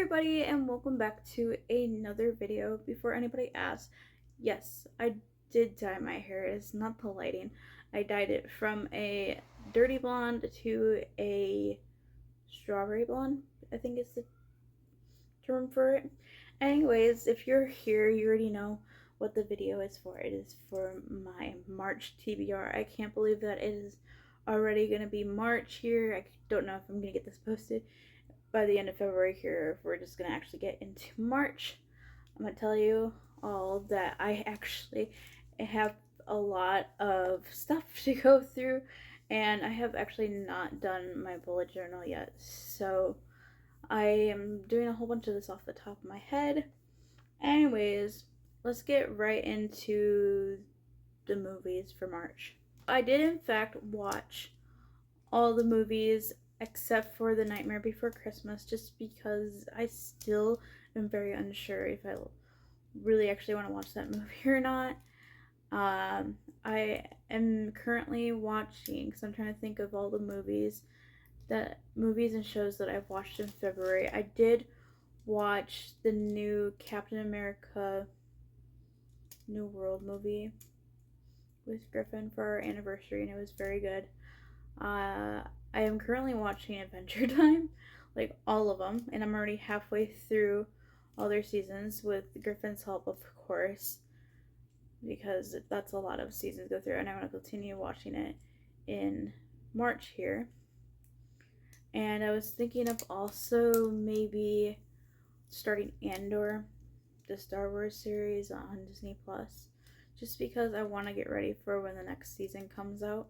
everybody, and welcome back to another video. Before anybody asks, yes, I did dye my hair. It's not the lighting. I dyed it from a dirty blonde to a strawberry blonde, I think is the term for it. Anyways, if you're here, you already know what the video is for. It is for my March TBR. I can't believe that it is already going to be March here. I don't know if I'm going to get this posted by the end of February here, if we're just gonna actually get into March. I'm gonna tell you all that I actually have a lot of stuff to go through, and I have actually not done my bullet journal yet, so I am doing a whole bunch of this off the top of my head. Anyways, let's get right into the movies for March. I did in fact watch all the movies except for The Nightmare Before Christmas, just because I still am very unsure if I really actually want to watch that movie or not. I am currently watching, because I'm trying to think of all the movies and shows that I've watched in February. I did watch the new Captain America New World movie with Griffin for our anniversary, and it was very good. I am currently watching Adventure Time, like all of them, and I'm already halfway through all their seasons with Griffin's help, of course, because that's a lot of seasons to go through, and I want to continue watching it in March here. And I was thinking of also maybe starting Andor, the Star Wars series on Disney Plus, just because I want to get ready for when the next season comes out.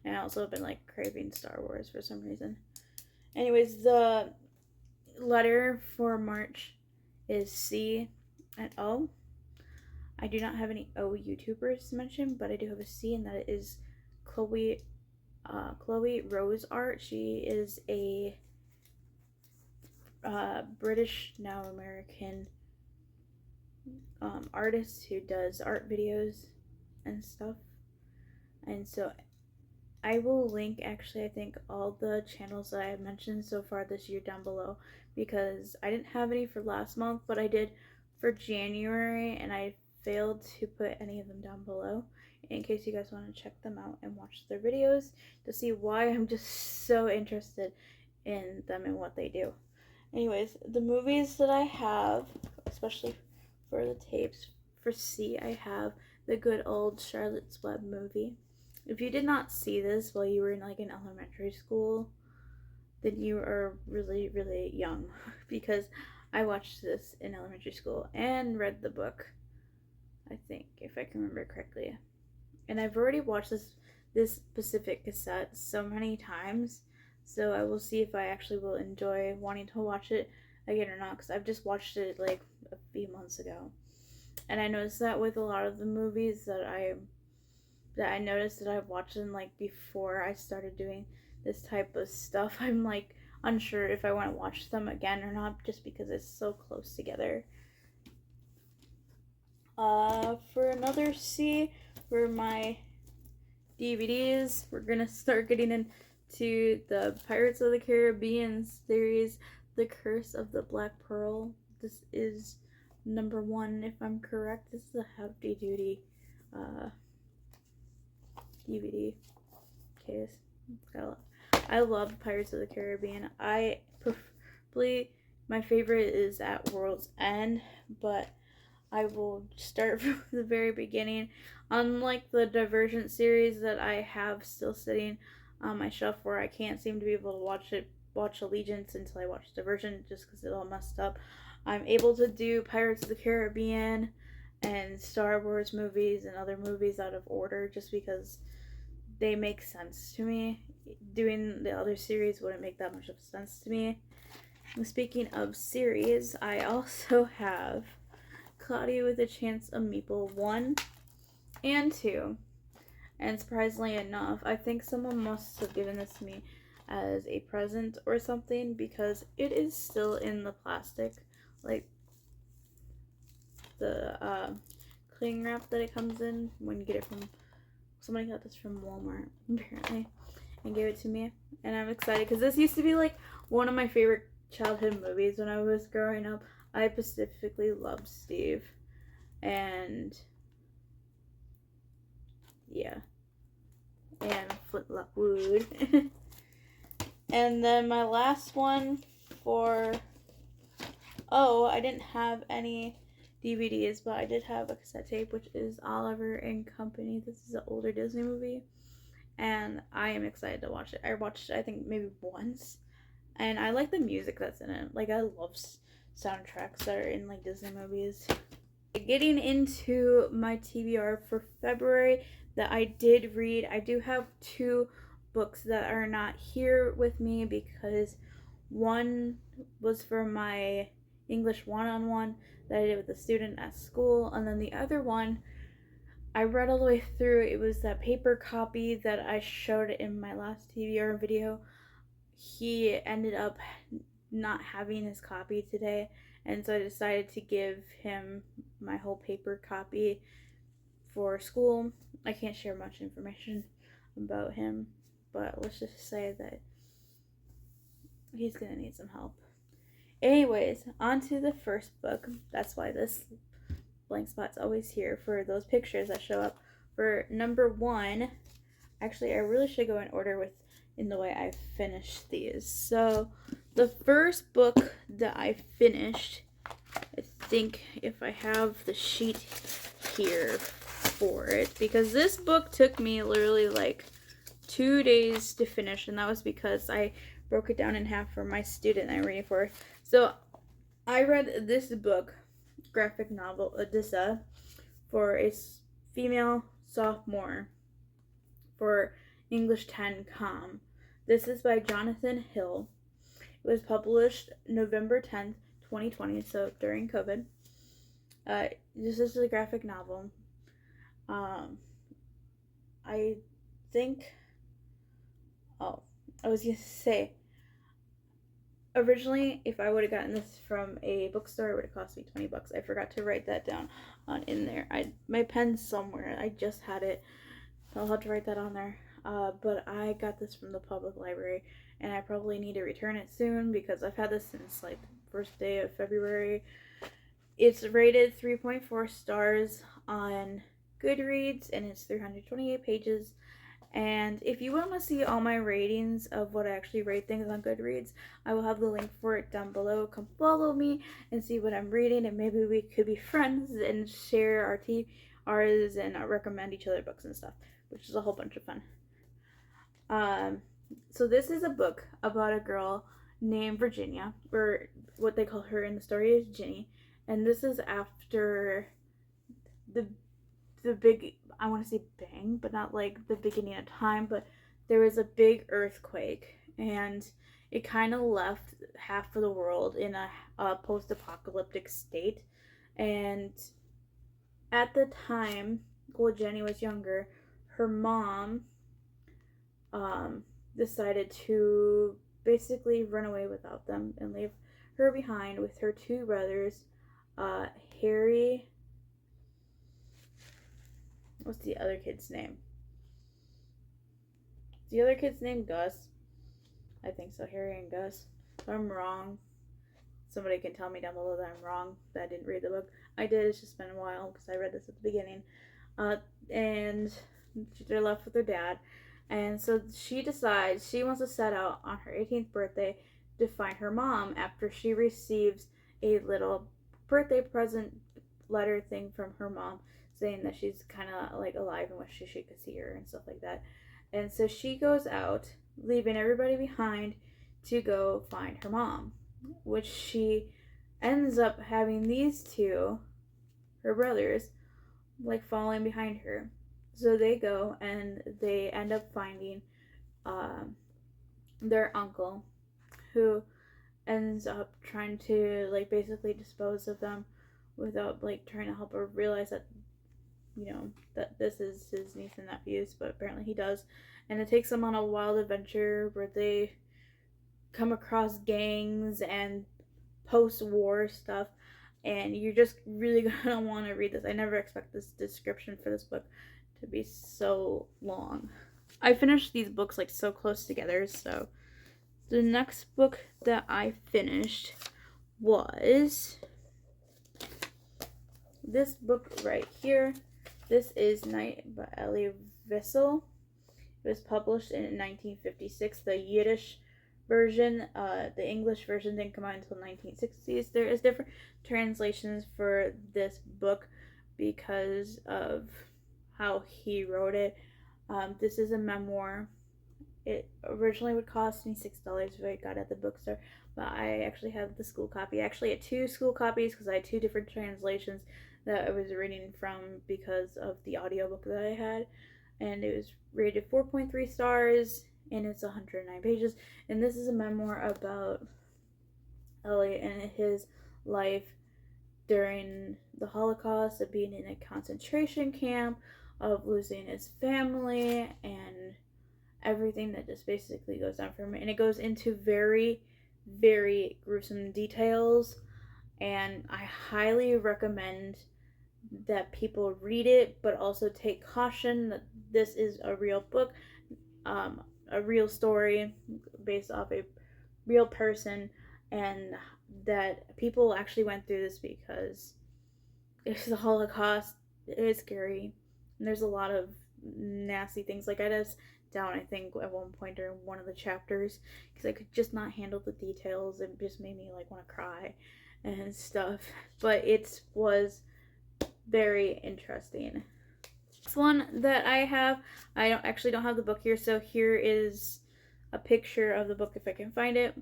And I also have been like craving Star Wars for some reason. Anyways, the letter for March is C and O. I do not have any O YouTubers to mention, but I do have a C, and that is ChloeRoseArt. She is a British, now American artist who does art videos and stuff. And so I will link, actually, I think all the channels that I have mentioned so far this year down below, because I didn't have any for last month, but I did for January, and I failed to put any of them down below in case you guys want to check them out and watch their videos to see why I'm just so interested in them and what they do. Anyways, the movies that I have, especially for the tapes, for C, I have the good old Charlotte's Web movie. If you did not see this while you were in elementary school, then you are really, really young, because I watched this in elementary school and read the book, I think, if I can remember correctly. And I've already watched this specific cassette so many times, so I will see if I actually will enjoy wanting to watch it again or not, because I've just watched it like a few months ago. And I noticed that with a lot of the movies that I noticed that I've watched them like before I started doing this type of stuff, I'm like unsure if I want to watch them again or not, just because it's so close together. For another C, for my DVDs, we're gonna start getting into the Pirates of the Caribbean series, The Curse of the Black Pearl. This is number 1, if I'm correct. This is a hefty duty DVD case. I love Pirates of the Caribbean. Probably my favorite is At World's End, but I will start from the very beginning. Unlike the Divergent series that I have still sitting on my shelf, where I can't seem to be able to watch Allegiance until I watch Divergent, just because it all messed up, I'm able to do Pirates of the Caribbean and Star Wars movies and other movies out of order, just because they make sense to me. Doing the other series wouldn't make that much of sense to me. And speaking of series, I also have Cloudy with a Chance of Meatball 1 and 2. And surprisingly enough, I think someone must have given this to me as a present or something, because it is still in the plastic, like the cling wrap that it comes in when you get it from somebody got this from Walmart apparently and gave it to me, and I'm excited because this used to be like one of my favorite childhood movies when I was growing up, I specifically loved Steve. And yeah. And Flintlock Wood. And then my last one for... Oh, I didn't have any DVDs, but I did have a cassette tape, which is Oliver and Company. This is an older Disney movie, and I am excited to watch it. I watched it, I think, maybe once, and I like the music that's in it. Like, I love soundtracks that are in, like, Disney movies. Getting into my TBR for February that I did read, I do have 2 books that are not here with me because one was for my English one-on-one that I did with a student at school, and then the other one I read all the way through. It was that paper copy that I showed in my last TBR video. He ended up not having his copy today, and so I decided to give him my whole paper copy for school. I can't share much information about him, but let's just say that he's gonna need some help. Anyways, on to the first book. That's why this blank spot's always here for those pictures that show up. For number 1, actually, I really should go in order in the way I finished these. So, the first book that I finished, I think if I have the sheet here for it, because this book took me literally like 2 days to finish, and that was because I broke it down in half for my student I'm reading for. So I read this book, graphic novel, Odessa, for a female sophomore for English 10 Com. This is by Jonathan Hill. It was published November 10th, 2020, so during COVID. This is a graphic novel. I think... Oh, I was going to say... Originally, if I would have gotten this from a bookstore, it would have cost me $20. I forgot to write that down in there. My pen's somewhere. I just had it. I'll have to write that on there. But I got this from the public library, and I probably need to return it soon because I've had this since like the first day of February. It's rated 3.4 stars on Goodreads, and it's 328 pages. And if you want to see all my ratings of what I actually rate things on Goodreads, I will have the link for it down below. Come follow me and see what I'm reading, and maybe we could be friends and share our TBRs and recommend each other books and stuff, which is a whole bunch of fun. So this is a book about a girl named Virginia, or what they call her in the story is Ginny, and this is after the big, I want to say bang, but not like the beginning of time, but there was a big earthquake, and it kind of left half of the world in a post-apocalyptic state. And at the time, while Jenny was younger, her mom decided to basically run away without them and leave her behind with her 2 brothers, Harry... What's the other kid's name? Is the other kid's name Gus? I think so, Harry and Gus. If I'm wrong, somebody can tell me down below that I'm wrong, that I didn't read the book. I did, it's just been a while because I read this at the beginning. And they're left with their dad. And so she decides she wants to set out on her 18th birthday to find her mom after she receives a little birthday present letter thing from her mom saying that she's kind of like alive and wish she could see her and stuff like that. And so she goes out, leaving everybody behind to go find her mom, which she ends up having these 2, her brothers, like following behind her. So they go and they end up finding their uncle, who ends up trying to like basically dispose of them without like trying to help her realize that, you know, that this is his niece and nephews, but apparently he does. And it takes them on a wild adventure where they come across gangs and post-war stuff, and you're just really gonna want to read this. I never expect this description for this book to be so long. I finished these books like so close together, so The next book that I finished was this book right here. This is Night by Elie Wiesel. It was published in 1956. The Yiddish version, the English version didn't come out until 1960s. There is different translations for this book because of how he wrote it. This is a memoir. It originally would cost me $6 if I got it at the bookstore, but I actually have the school copy. I actually had 2 school copies because I had 2 different translations that I was reading from because of the audiobook that I had. And it was rated 4.3 stars, and it's 109 pages. And this is a memoir about Elie and his life during the Holocaust, of being in a concentration camp, of losing his family, and everything that just basically goes on for him. And it goes into very, very gruesome details, and I highly recommend that people read it, but also take caution that this is a real book, a real story based off a real person, and that people actually went through this because it's the Holocaust. It is scary, and there's a lot of nasty things. Like, I just down, I think, at one point during one of the chapters because I could just not handle the details. It just made me like want to cry and stuff. But it was very interesting. Next one that I have, I don't have the book here, so here is a picture of the book if I can find it.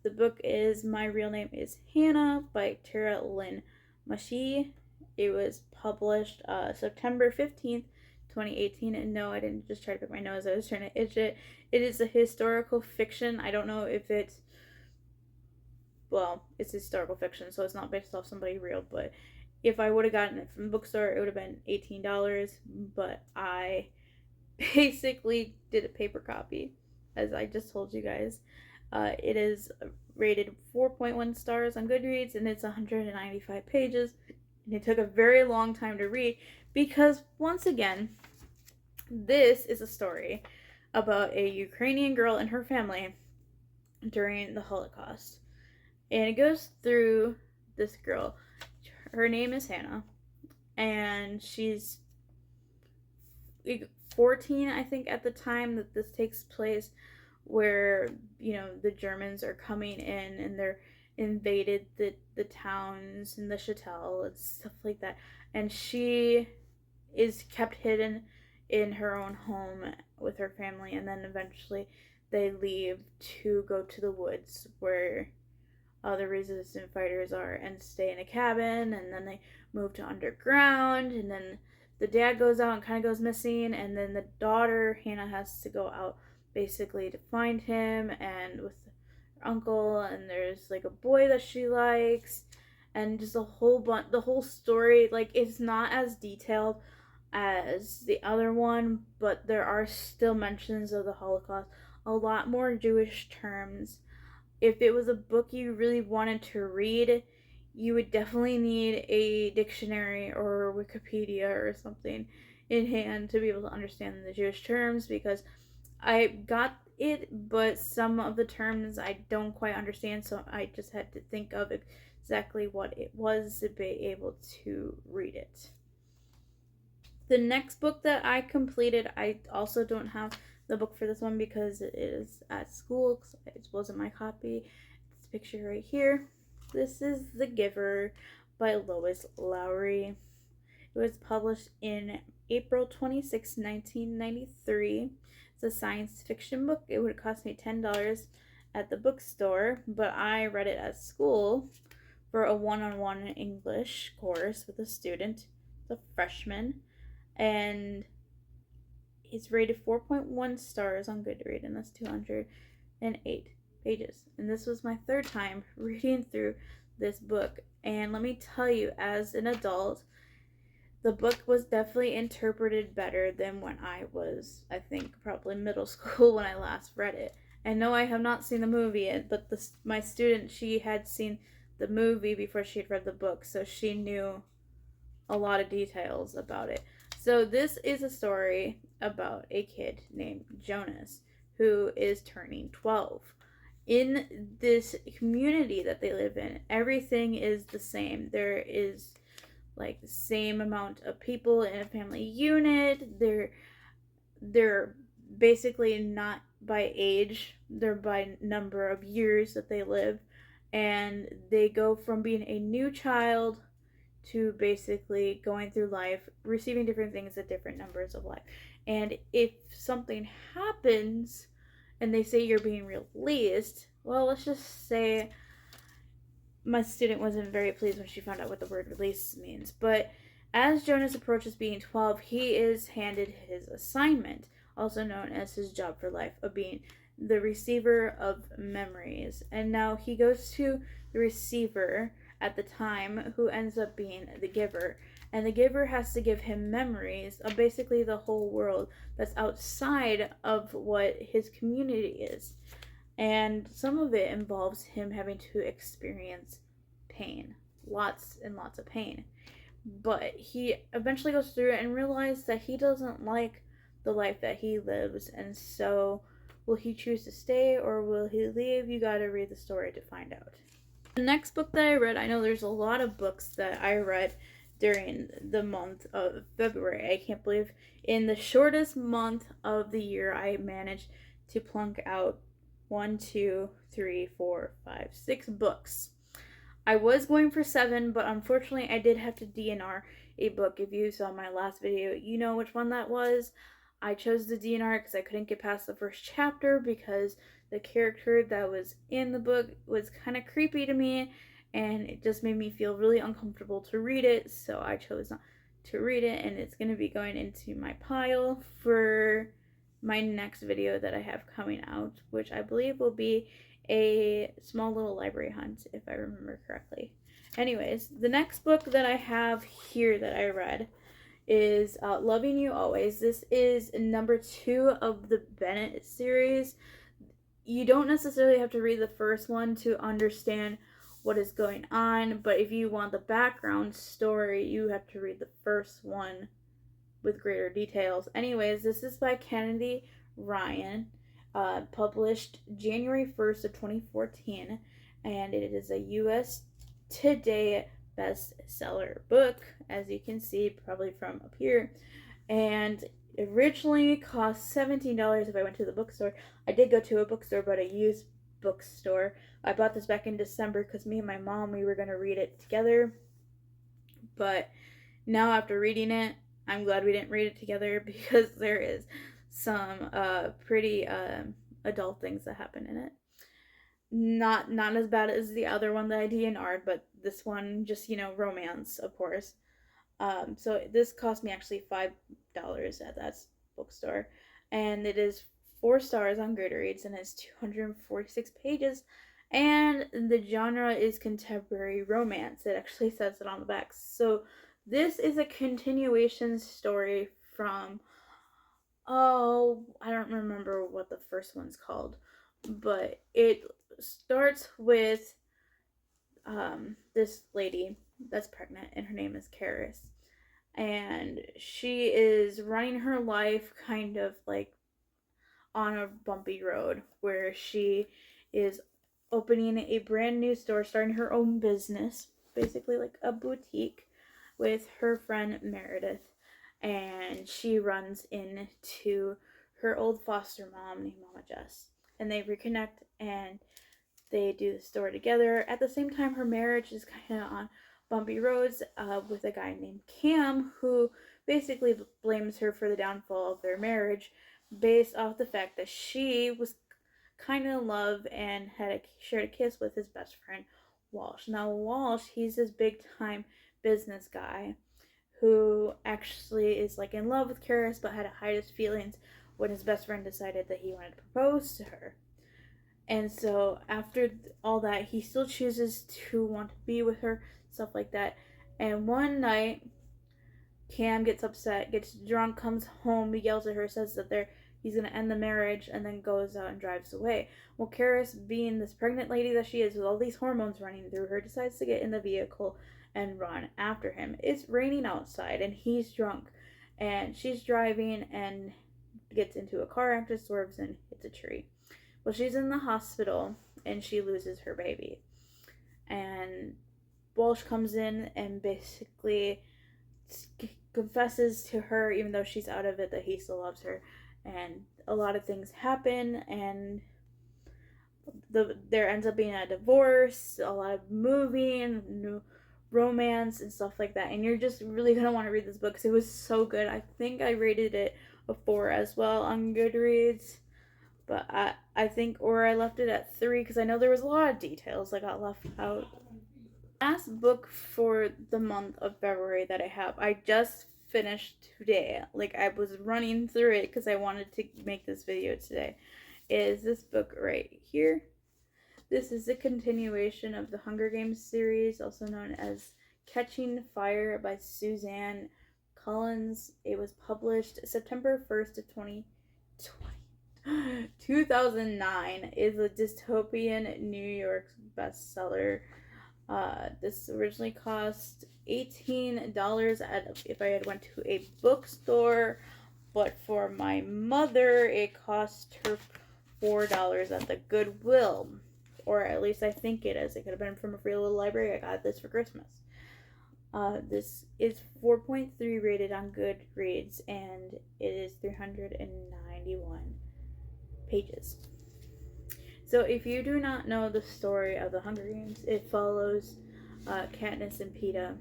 The book is My Real Name is Hannah by Tara Lynn Mashi. It was published September 15th, 2018. And no, I didn't just try to pick my nose, I was trying to itch it. It is a historical fiction. I don't know if it's, well, it's historical fiction, so it's not based off somebody real, but if I would have gotten it from the bookstore, it would have been $18, but I basically did a paper copy, as I just told you guys. It is rated 4.1 stars on Goodreads, and it's 195 pages, and it took a very long time to read because, once again, this is a story about a Ukrainian girl and her family during the Holocaust. And it goes through this girl. Her name is Hannah, and she's 14, I think, at the time that this takes place, where, you know, the Germans are coming in and they're invaded the towns and the chattel and stuff like that. And she is kept hidden in her own home with her family, and then eventually they leave to go to the woods where the resistance fighters are, and stay in a cabin, and then they move to underground, and then the dad goes out and kind of goes missing, and then the daughter, Hannah, has to go out basically to find him, and with her uncle, and there's like a boy that she likes, and just a whole bunch, the whole story, like, it's not as detailed as the other one, but there are still mentions of the Holocaust, a lot more Jewish terms. If it was a book you really wanted to read, you would definitely need a dictionary or Wikipedia or something in hand to be able to understand the Jewish terms, because I got it, but some of the terms I don't quite understand, so I just had to think of exactly what it was to be able to read it. The next book that I completed, I also don't have the book for this one because it is at school. It wasn't my copy. This picture right here. This is The Giver by Lois Lowry. It was published in April 26, 1993. It's a science fiction book. It would cost me $10 at the bookstore, but I read it at school for a one-on-one English course with a student, the freshman, and it's rated 4.1 stars on Goodreads, and that's 208 pages. And this was my third time reading through this book, and let me tell you, as an adult, the book was definitely interpreted better than when I was, I think, probably middle school when I last read it. And no, I have not seen the movie yet, but my student, she had seen the movie before she had read the book, so she knew a lot of details about it. So this is a story about a kid named Jonas who is turning 12. in this community that they live in, everything is the same. There is like the same amount of people in a family unit. They're basically not by age, they're by number of years that they live, and they go from being a new child to basically going through life, receiving different things at different numbers of life. And if something happens and they say you're being released, well, let's just say my student wasn't very pleased when she found out what the word release means. But as Jonas approaches being 12, he is handed his assignment, also known as his job for life, of being the receiver of memories. And now he goes to the receiver at the time, who ends up being the giver. And the giver has to give him memories of basically the whole world that's outside of what his community is. And some of it involves him having to experience pain, lots and lots of pain. But he eventually goes through it and realizes that he doesn't like the life that he lives, and so will he choose to stay or will he leave? You gotta read the story to find out. The next book that I read, I know there's a lot of books that I read during the month of February. I can't believe in the shortest month of the year I managed to plunk out 1, 2, 3, 4, 5, 6 books. I was going for 7, but unfortunately I did have to DNR a book. If you saw my last video, you know which one that was. I chose the DNR because I couldn't get past the first chapter because the character that was in the book was kind of creepy to me, and it just made me feel really uncomfortable to read it, so I chose not to read it, and it's going to be going into my pile for my next video that I have coming out, which I believe will be a small little library hunt, if I remember correctly. Anyways, the next book that I have here that I read is Loving You Always. This is number 2 of the Bennett series. You don't necessarily have to read the first one to understand what is going on, but if you want the background story, you have to read the first one with greater details. Anyways, this is by Kennedy Ryan, published January 1st of 2014, and it is a U.S. Today bestseller book, as you can see probably from up here, and originally cost $17 if I went to the bookstore. I did go to a bookstore, but a used bookstore. I bought this back in December because me and my mom, we were going to read it together, but now after reading it, I'm glad we didn't read it together because there is some pretty adult things that happen in it. Not as bad as the other one that I DNR'd, but this one just, romance, of course. So this cost me actually $5 at that bookstore, and it is 4 stars on Goodreads, and it's 246 pages, and the genre is contemporary romance. It actually says it on the back. So this is a continuation story from, I don't remember what the first one's called, but it starts with this lady that's pregnant, and her name is Karis. And she is running her life kind of like on a bumpy road where she is opening a brand new store, starting her own business, basically like a boutique, with her friend Meredith. And she runs into her old foster mom named Mama Jess. And they reconnect and they do the store together. At the same time, her marriage is kind of on bumpy roads with a guy named Cam, who basically blames her for the downfall of their marriage based off the fact that she was kind of in love and shared a kiss with his best friend Walsh. Now Walsh, he's this big time business guy who actually is like in love with Karis but had to hide his feelings when his best friend decided that he wanted to propose to her. And so after all that, he still chooses to want to be with her, stuff like that. And one night, Cam gets upset, gets drunk, comes home, yells at her, says that he's going to end the marriage, and then goes out and drives away. Well, Karis, being this pregnant lady that she is with all these hormones running through her, decides to get in the vehicle and run after him. It's raining outside, and he's drunk. And she's driving and gets into a car accident, swerves, and hits a tree. Well, she's in the hospital and she loses her baby. And Walsh comes in and basically confesses to her, even though she's out of it, that he still loves her. And a lot of things happen, and there ends up being a divorce, a lot of moving, romance, and stuff like that. And you're just really gonna want to read this book because it was so good. I think I rated it a 4 as well on Goodreads, but I think, or I left it at 3 because I know there was a lot of details that got left out. Last book for the month of February that I just finished today. Like, I was running through it because I wanted to make this video today. Is this book right here. This is a continuation of the Hunger Games series, also known as Catching Fire by Suzanne Collins. It was published September 1st of 2009. Is a dystopian New York bestseller. This originally cost $18 if I had went to a bookstore, but for my mother it cost her $4 at the Goodwill, or at least I think it is. It could have been from a free little library. I got this for Christmas. This is 4.3 rated on Goodreads, and it is 391 pages. So if you do not know the story of the Hunger Games, it follows Katniss and Peeta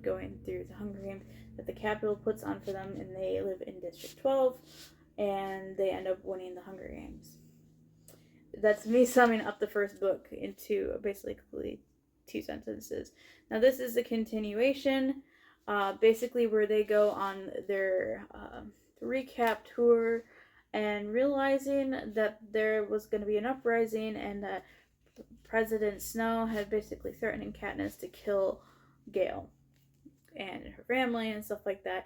going through the Hunger Games that the Capitol puts on for them, and they live in District 12, and they end up winning the Hunger Games. That's me summing up the first book into basically 2 sentences. Now this is a continuation, basically where they go on their recap tour and realizing that there was going to be an uprising and that President Snow had basically threatened Katniss to kill Gale and her family and stuff like that,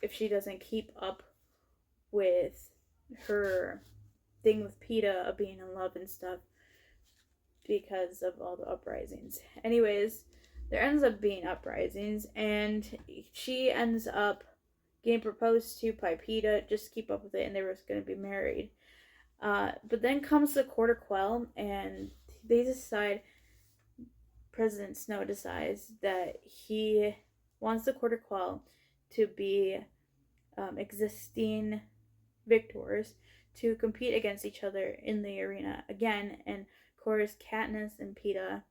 if she doesn't keep up with her thing with Peeta of being in love and stuff because of all the uprisings. Anyways, there ends up being uprisings, and she ends up getting proposed to by Peeta, just keep up with it, and they were going to be married. But then comes the Quarter Quell, and they decide, President Snow decides that he wants the Quarter Quell to be existing victors to compete against each other in the arena again. And of course, Katniss and Peeta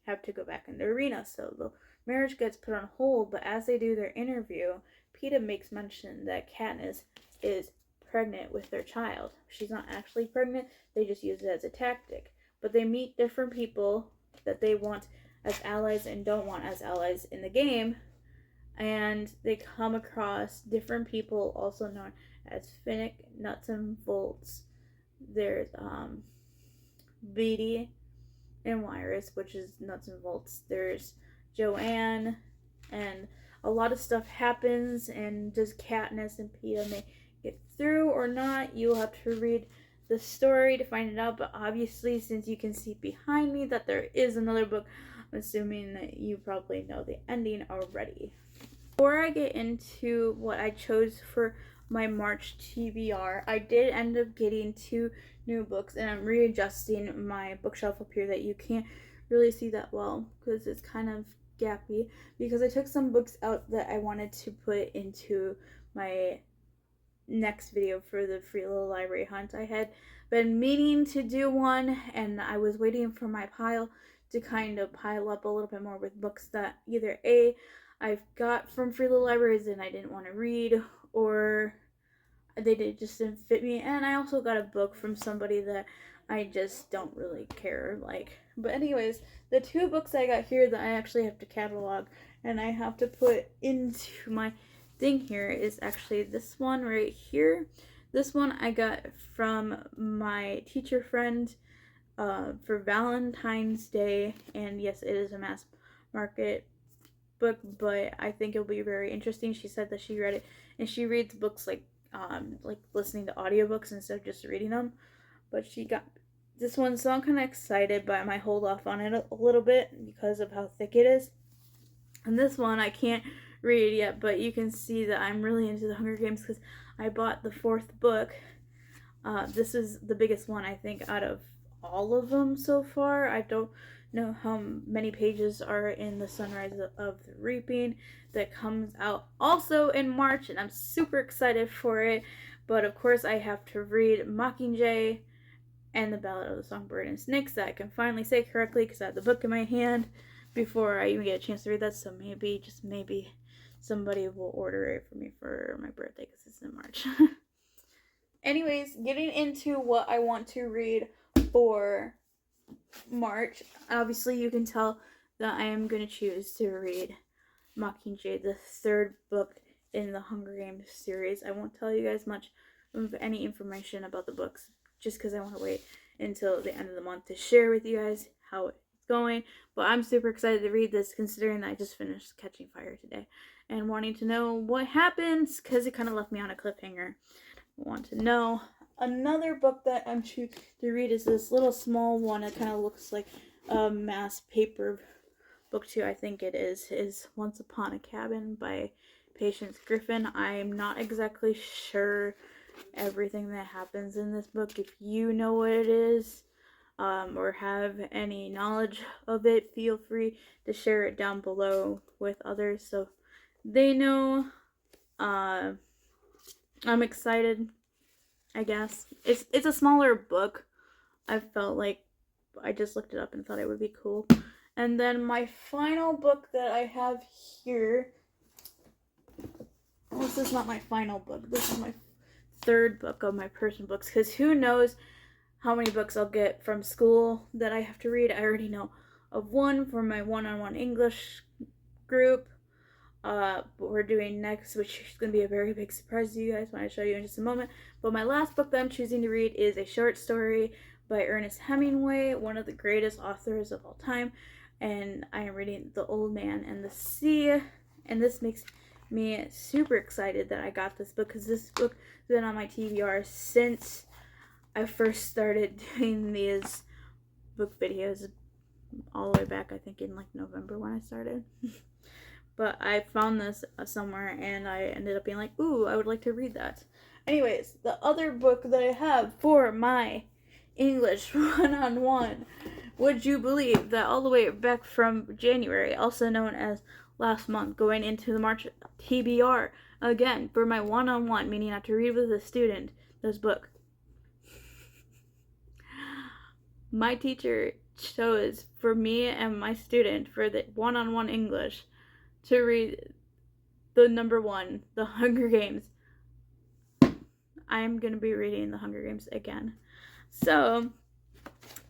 have to go back in the arena, so the marriage gets put on hold. But as they do their interview, Peeta makes mention that Katniss is pregnant with their child. She's not actually pregnant, they just use it as a tactic. But they meet different people that they want as allies and don't want as allies in the game, and they come across different people also known as Finnick, Nuts and Bolts. There's Beatty and Wyrus, which is Nuts and Bolts. There's Joanne, and a lot of stuff happens. And does Katniss and Peeta make it through or not? You'll have to read the story to find it out. But obviously, since you can see behind me that there is another book, I'm assuming that you probably know the ending already. Before I get into what I chose for my March TBR, I did end up getting 2 new books, and I'm readjusting my bookshelf up here that you can't really see that well because it's kind of gappy, because I took some books out that I wanted to put into my next video for the free little library hunt. I had been meaning to do one, and I was waiting for my pile to kind of pile up a little bit more with books that either I've got from free little libraries and I didn't want to read, or just didn't fit me. And I also got a book from somebody that I just don't really care like. But anyways, the 2 books I got here that I actually have to catalog and I have to put into my thing here is actually this one right here. This one I got from my teacher friend for Valentine's Day, and yes, it is a mass market book, but I think it'll be very interesting. She said that she read it, and she reads books like listening to audiobooks instead of just reading them. But she got this one, so I'm kind of excited, but I might hold off on it a little bit because of how thick it is. And this one I can't read yet, but you can see that I'm really into the Hunger Games because I bought the 4th book This is the biggest one, I think, out of all of them so far. I don't know how many pages are in The Sunrise of the Reaping that comes out also in March, and I'm super excited for it. But of course, I have to read Mockingjay and The Ballad of the Songbird and Snakes, that I can finally say correctly because I have the book in my hand before I even get a chance to read that. So maybe, just maybe, somebody will order it for me for my birthday because it's in March. Anyways, getting into what I want to read for March. Obviously, you can tell that I am going to choose to read Mockingjay, the third book in the Hunger Games series. I won't tell you guys much of any information about the books just because I want to wait until the end of the month to share with you guys how it's going. But I'm super excited to read this considering that I just finished Catching Fire today and wanting to know what happens because it kind of left me on a cliffhanger. I want to know. Another book that I'm choosing to read is this little small one. It kind of looks like a mass paper book too, I think it is Once Upon a Cabin by Patience Griffin. I'm not exactly sure everything that happens in this book. If you know what it is, or have any knowledge of it, feel free to share it down below with others so they know. I'm excited, I guess. It's a smaller book. I felt like I just looked it up and thought it would be cool. And then my final book that I have here, this is not my final book, this is my third book of my personal books, because who knows how many books I'll get from school that I have to read. I already know of one for my one-on-one English group, what we're doing next, which is going to be a very big surprise to you guys when I show you in just a moment. But my last book that I'm choosing to read is a short story by Ernest Hemingway, one of the greatest authors of all time. And I am reading The Old Man and the Sea, and this makes me super excited that I got this book because this book has been on my TBR since I first started doing these book videos all the way back, I think in like November when I started. But I found this somewhere and I ended up being like, ooh, I would like to read that. Anyways, the other book that I have for my English one-on-one, would you believe that all the way back from January, also known as last month, going into the March TBR, again, for my one-on-one, meaning I have to read with a student, this book. My teacher chose for me and my student for the one-on-one English to read the number one, The Hunger Games. I'm going to be reading The Hunger Games again. So,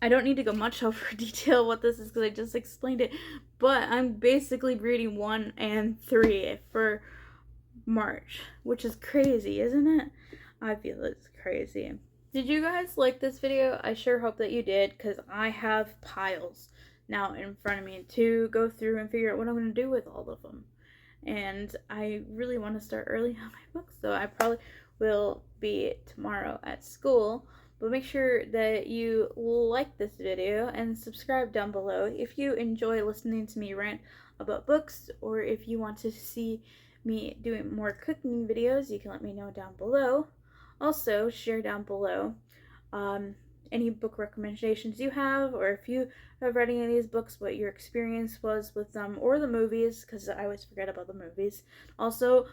I don't need to go much over detail what this is because I just explained it. But I'm basically reading 1 and 3 for March, which is crazy, isn't it? I feel it's crazy. Did you guys like this video? I sure hope that you did because I have piles now in front of me to go through and figure out what I'm going to do with all of them. And I really want to start early on my books, so I probably will be tomorrow at school. But make sure that you like this video and subscribe down below if you enjoy listening to me rant about books, or if you want to see me doing more cooking videos, you can let me know down below. Also, share down below any book recommendations you have, or if you have read any of these books, what your experience was with them, or the movies, because I always forget about the movies. Also,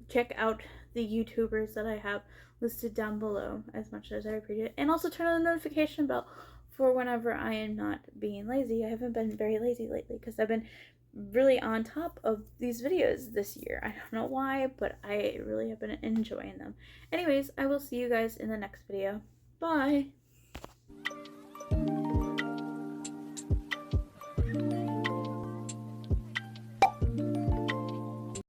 check out the YouTubers that I have listed down below as much as I appreciate it. And also turn on the notification bell for whenever I am not being lazy. I haven't been very lazy lately because I've been really on top of these videos this year. I don't know why, but I really have been enjoying them. Anyways, I will see you guys in the next video. Bye!